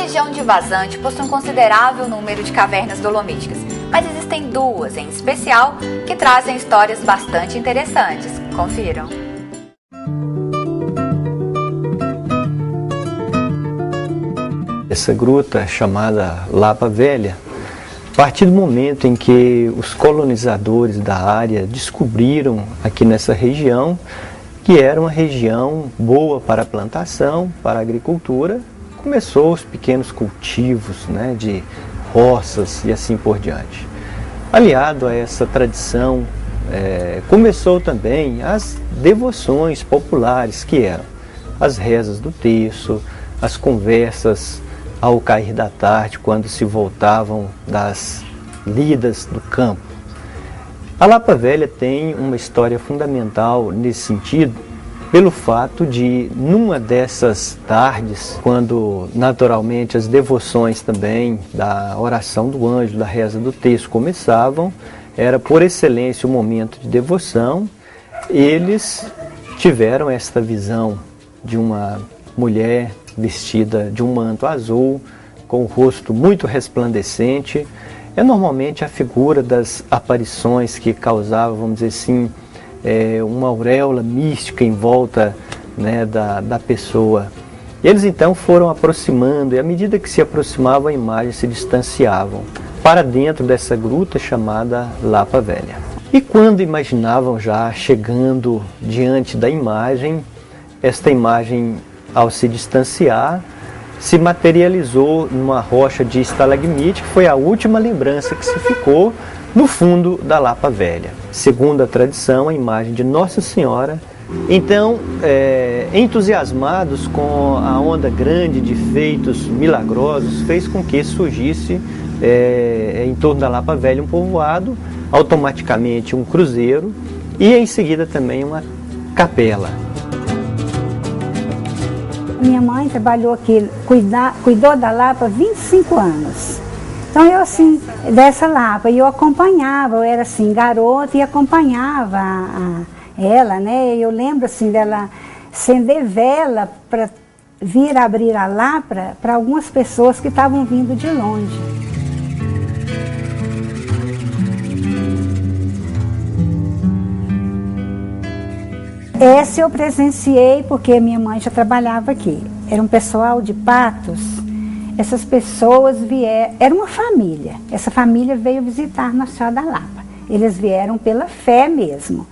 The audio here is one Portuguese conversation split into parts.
região de Vazante possui um considerável número de cavernas dolomíticas, mas existem duas, em especial, que trazem histórias bastante interessantes. Confiram. Essa gruta chamada Lapa Velha, a partir do momento em que os colonizadores da área descobriram aqui nessa região que era uma região boa para a plantação, para a agricultura, começou os pequenos cultivos, né, de roças e assim por diante. Aliado a essa tradição, começou também as devoções populares, que eram as rezas do terço, as conversas ao cair da tarde, quando se voltavam das lidas do campo. A Lapa Velha tem uma história fundamental nesse sentido, pelo fato de, numa dessas tardes, quando naturalmente as devoções também da oração do anjo, da reza do terço começavam, era por excelência o momento de devoção, eles tiveram esta visão de uma mulher vestida de um manto azul, com o rosto muito resplandecente. É normalmente a figura das aparições que causava, vamos dizer assim, uma auréola mística em volta, né, da pessoa. E eles então foram aproximando, e à medida que se aproximavam, a imagem se distanciavam para dentro dessa gruta chamada Lapa Velha. E quando imaginavam já chegando diante da imagem, esta imagem, ao se distanciar, se materializou numa rocha de estalagmite, que foi a última lembrança que se ficou no fundo da Lapa Velha. Segundo a tradição, a imagem de Nossa Senhora. Então, entusiasmados com a onda grande de feitos milagrosos, fez com que surgisse em torno da Lapa Velha um povoado, automaticamente um cruzeiro e em seguida também uma capela. Minha mãe trabalhou aqui, cuidou da Lapa 25 anos. Então eu assim, dessa Lapa, eu acompanhava, eu era assim, garota e acompanhava ela, né? Eu lembro assim dela acender vela para vir abrir a Lapa para algumas pessoas que estavam vindo de longe. Essa eu presenciei porque minha mãe já trabalhava aqui. Era um pessoal de Patos. Essas pessoas vieram, era uma família. Essa família veio visitar Nossa Senhora da Lapa. Eles vieram pela fé mesmo.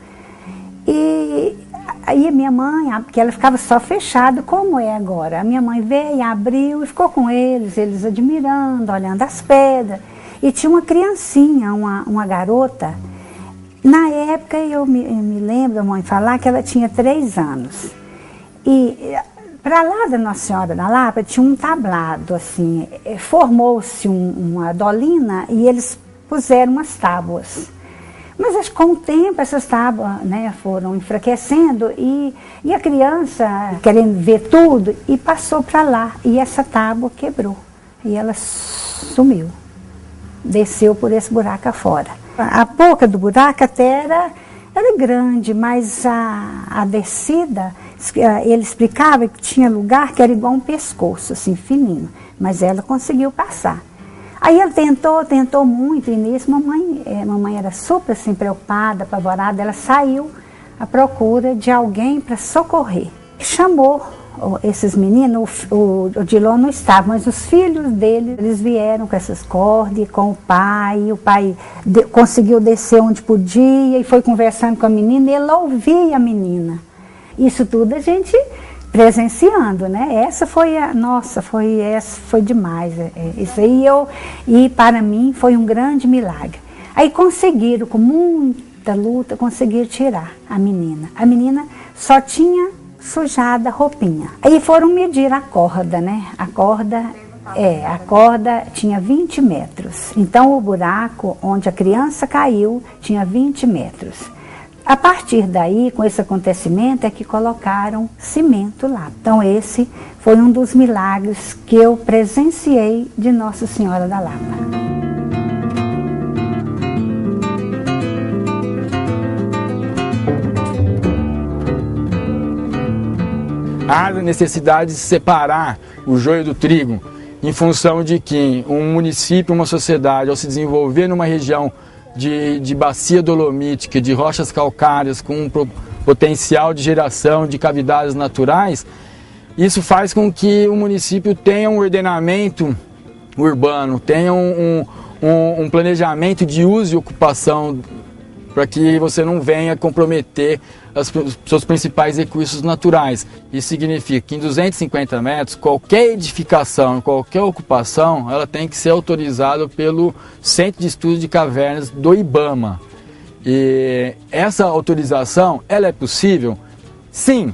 E aí a minha mãe, porque ela ficava só fechada, como é agora. A minha mãe veio, abriu e ficou com eles admirando, olhando as pedras. E tinha uma criancinha, uma garota. Na época, eu me lembro da mãe falar que ela tinha 3 anos. E para lá da Nossa Senhora da Lapa tinha um tablado, assim, formou-se uma dolina e eles puseram umas tábuas. Mas acho que com o tempo essas tábuas, né, foram enfraquecendo e a criança querendo ver tudo e passou para lá. E essa tábua quebrou e ela sumiu, desceu por esse buraco afora. A boca do buraco até era grande, mas a descida, ele explicava que tinha lugar que era igual um pescoço, assim, fininho, mas ela conseguiu passar. Aí ela tentou muito, e nisso mamãe era super assim, preocupada, apavorada, ela saiu à procura de alguém para socorrer. Chamou esses meninos, o Dilon não estava, mas os filhos dele, eles vieram com essas cordas, com o pai conseguiu descer onde podia e foi conversando com a menina e ele ouvia a menina. Isso tudo a gente presenciando, né? Essa foi foi demais. Isso aí e para mim foi um grande milagre. Aí conseguiram, com muita luta, conseguiram tirar a menina. A menina só tinha sujada a roupinha. Aí foram medir a corda, né? A corda tinha 20 metros. Então o buraco onde a criança caiu tinha 20 metros. A partir daí, com esse acontecimento, é que colocaram cimento lá. Então esse foi um dos milagres que eu presenciei de Nossa Senhora da Lapa. Há necessidade de separar o joio do trigo. em função de que um município, uma sociedade, ao se desenvolver numa região de bacia dolomítica, de rochas calcárias, com um potencial de geração de cavidades naturais, isso faz com que o município tenha um ordenamento urbano, tenha um planejamento de uso e ocupação, para que você não venha comprometer os seus principais recursos naturais. Isso significa que em 250 metros, qualquer edificação, qualquer ocupação, ela tem que ser autorizada pelo Centro de Estudos de Cavernas do IBAMA. E essa autorização, ela é possível? Sim,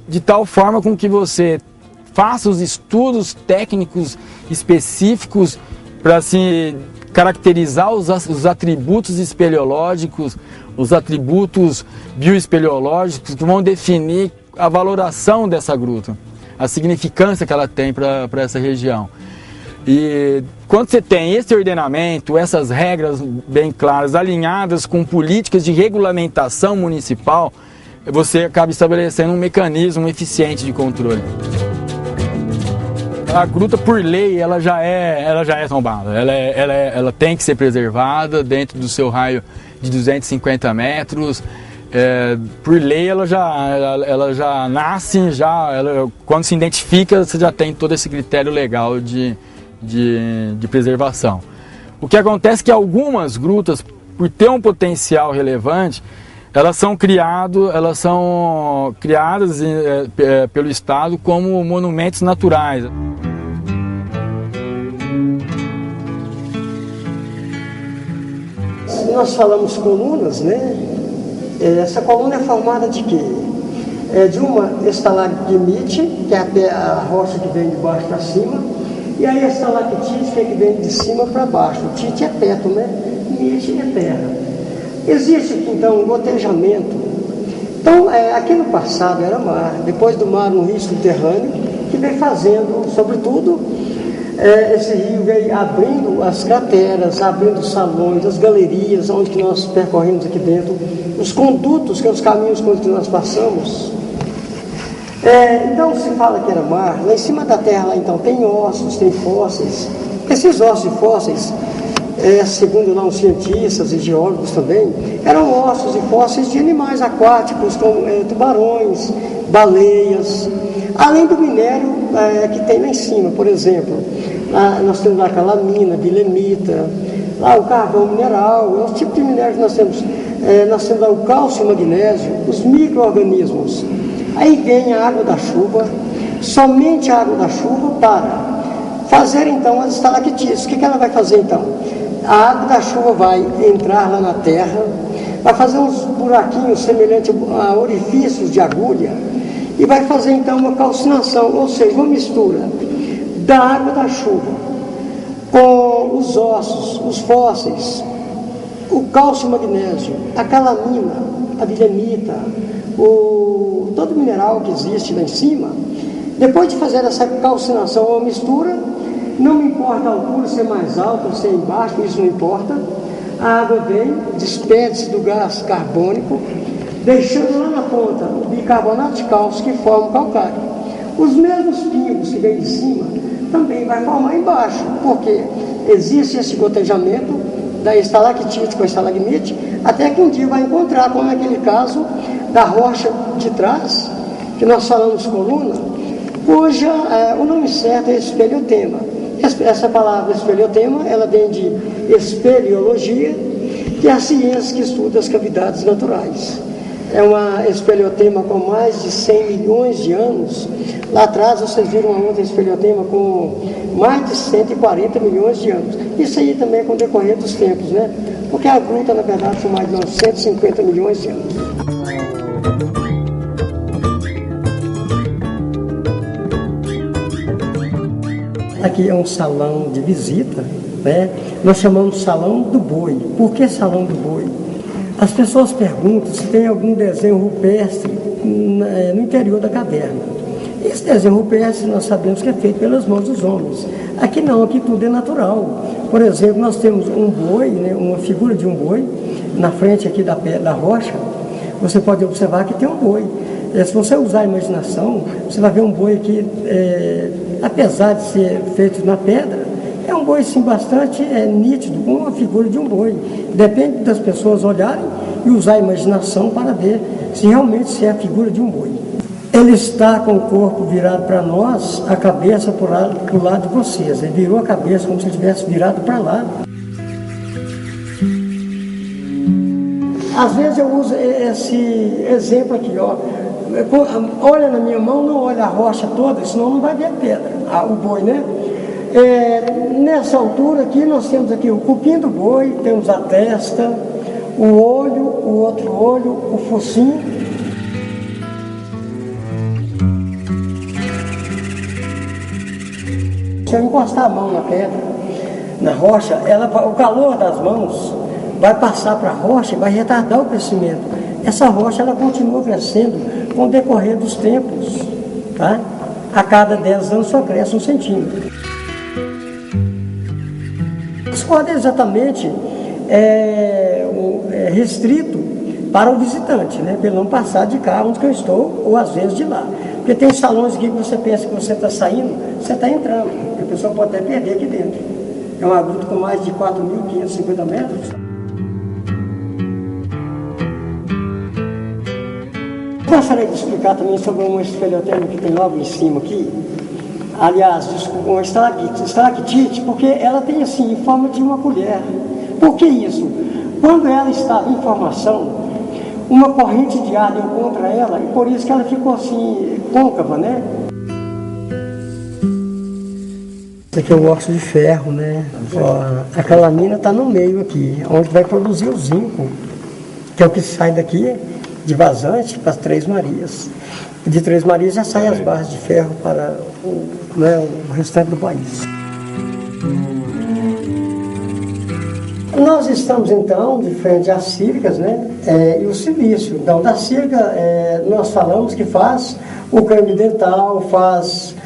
de tal forma com que você faça os estudos técnicos específicos para se caracterizar os atributos espeleológicos, os atributos bioespeleológicos que vão definir a valoração dessa gruta, a significância que ela tem para essa região. E quando você tem esse ordenamento, essas regras bem claras, alinhadas com políticas de regulamentação municipal, você acaba estabelecendo um mecanismo eficiente de controle. A gruta, por lei, ela já é tombada. Ela tem que ser preservada dentro do seu raio de 250 metros. Por lei, ela já nasce, quando se identifica, você já tem todo esse critério legal de preservação. O que acontece é que algumas grutas, por ter um potencial relevante, elas são criadas pelo Estado como monumentos naturais. Nós falamos colunas, né? Essa coluna é formada de quê? De uma estalagmite, que é a rocha que vem de baixo para cima, e aí a estalactite, que é que vem de cima para baixo. O tite é teto, né? Mite é terra. Existe, então, um gotejamento. Então, aqui no passado era mar, depois do mar um rio subterrâneo, que vem fazendo, sobretudo, esse rio veio abrindo as crateras, abrindo os salões, as galerias, onde que nós percorremos aqui dentro, os condutos, que são os caminhos por onde nós passamos. Então se fala que era mar. Lá em cima da terra, lá, então, tem ossos, tem fósseis. Esses ossos e fósseis, segundo lá os cientistas e geólogos também, eram ossos e fósseis de animais aquáticos, como tubarões, baleias, além do minério que tem lá em cima. Por exemplo, nós temos lá a calamina, bilemita, lá o carvão mineral, é o tipo de minério que nós temos. Nós temos lá o cálcio e o magnésio, os micro-organismos. Aí vem a água da chuva, somente a água da chuva para fazer então as estalactites. O que ela vai fazer então? A água da chuva vai entrar lá na terra, vai fazer uns buraquinhos semelhantes a orifícios de agulha e vai fazer então uma calcinação, ou seja, uma mistura da água da chuva com os ossos, os fósseis, o cálcio e magnésio, a calamina, a bilemita, todo mineral que existe lá em cima. Depois de fazer essa calcinação ou mistura, não me importa a altura, se é mais alta ou se é embaixo, isso não importa. A água vem, despede-se do gás carbônico, deixando lá na ponta o bicarbonato de cálcio que forma o calcário. Os mesmos pingos que vem de cima também vai formar embaixo, porque existe esse gotejamento da estalactite com a estalagmite, até que um dia vai encontrar, como naquele caso da rocha de trás, que nós falamos coluna, cuja o nome certo é espeleotema. Essa palavra espeleotema, ela vem de espeleologia, que é a ciência que estuda as cavidades naturais. É uma espeleotema com mais de 100 milhões de anos. Lá atrás vocês viram uma outra espeleotema com mais de 140 milhões de anos. Isso aí também é com o decorrer dos tempos, né? Porque a gruta, na verdade, são mais de 950 milhões de anos. Aqui é um salão de visita, né? Nós chamamos de salão do boi. Por que salão do boi? As pessoas perguntam se tem algum desenho rupestre no interior da caverna. Esse desenho rupestre nós sabemos que é feito pelas mãos dos homens. Aqui não, aqui tudo é natural. Por exemplo, nós temos um boi, né, uma figura de um boi, na frente aqui da rocha. Você pode observar que tem um boi. Se você usar a imaginação, você vai ver um boi aqui apesar de ser feito na pedra, é um boi sim bastante nítido, com uma figura de um boi. Depende das pessoas olharem e usar a imaginação para ver se realmente é a figura de um boi. Ele está com o corpo virado para nós, a cabeça para o lado de vocês. Ele virou a cabeça como se ele tivesse virado para lá. Às vezes eu uso esse exemplo aqui, ó. Olha na minha mão, não olha a rocha toda, senão não vai ver a pedra, o boi, né? Nessa altura aqui, nós temos aqui o cupim do boi, temos a testa, o olho, o outro olho, o focinho. Se eu encostar a mão na pedra, na rocha, o calor das mãos vai passar para a rocha e vai retardar o crescimento. Essa rocha ela continua crescendo com o decorrer dos tempos, tá? A cada 10 anos só cresce 1 centímetro. Esse quadro é exatamente restrito para o visitante, né? Para ele não passar de cá onde eu estou, ou às vezes de lá. Porque tem salões aqui que você pensa que você está saindo, você está entrando, e a pessoa pode até perder aqui dentro. É uma gruta com mais de 4.550 metros. Eu gostaria de explicar também sobre uma esfoliotema que tem logo em cima aqui. Aliás, uma estalactite, porque ela tem assim, em forma de uma colher. Por que isso? Quando ela estava em formação, uma corrente de ar deu contra ela, e por isso que ela ficou assim, côncava, né? Esse aqui é o óxido de ferro, né? Ó, a calamina está no meio aqui, onde vai produzir o zinco, que é o que sai daqui de vazante para as Três Marias. E de Três Marias já saem as barras de ferro para o restante do país. Nós estamos então de frente às sílicas, né? E o silício. Então, da sílica nós falamos que faz o creme dental, faz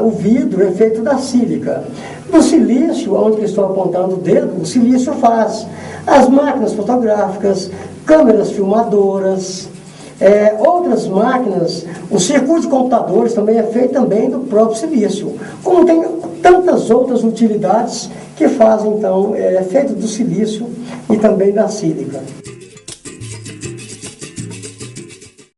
o vidro, é feito da sílica. No silício, onde eu estou apontando o dedo, o silício faz as máquinas fotográficas, câmeras filmadoras, outras máquinas, o circuito de computadores também é feito também do próprio silício. Como tem tantas outras utilidades que fazem, então, é feito do silício e também da sílica.